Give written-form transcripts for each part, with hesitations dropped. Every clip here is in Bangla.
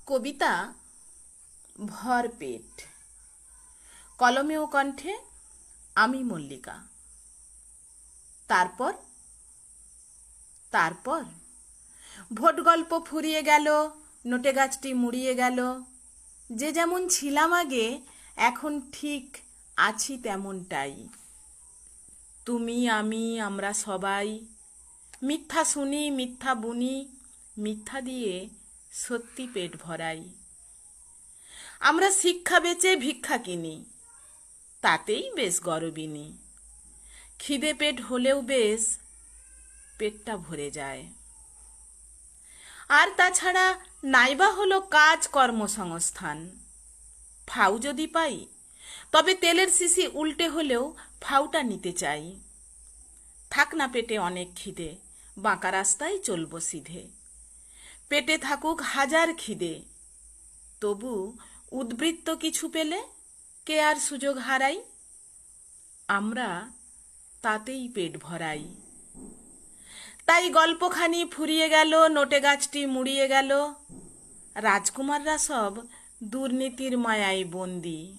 কবিতা ভরপেট। কলমে ও কণ্ঠে আমি মল্লিকা। তারপর তারপর ভোট গল্প ফুরিয়ে গেল, নোটে গাছটি মুড়িয়ে গেল। যে যেমন ছিলাম আগে এখন ঠিক আছি তেমনটাই। তুমি আমি আমরা সবাই মিথ্যা শুনি, মিথ্যা বুনি, মিথ্যা দিয়ে সত্যি পেট ভরাই। আমরা শিক্ষা বেচে ভিক্ষা কিনি, তাতেই বেশ গরবিনী। খিদে পেট হলেও বেশ পেটটা ভরে যায়। আর তাছাড়া নাইবা হলো কাজ কর্মসংস্থান। ফাউ যদি পাই তবে তেলের শিশি উল্টে হলেও ফাউটা নিতে চাই। থাক না পেটে অনেক খিদে, বাঁকা রাস্তায় চলবো সিধে। পেটে থাকুক হাজার খিদে, তবু উদ্বৃত্ত কিছু পেলে কে আর সুযোগ হারাই। আমরা তাতেই পেট ভরাই। তাই গল্পখানি ফুরিয়ে গেল, নোটে গাছটি মুড়িয়ে গেল। রাজকুমাররা সব দুর্নীতির মায়ায় বন্দী।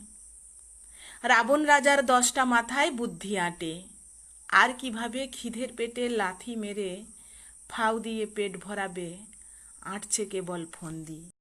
রাবণ রাজার 10টা মাথায় বুদ্ধি আঁটে। আর কিভাবে খিদের পেটে লাথি মেরে ফাউ দিয়ে পেট ভরাবে, আঁটছে কেবল ফন্দি।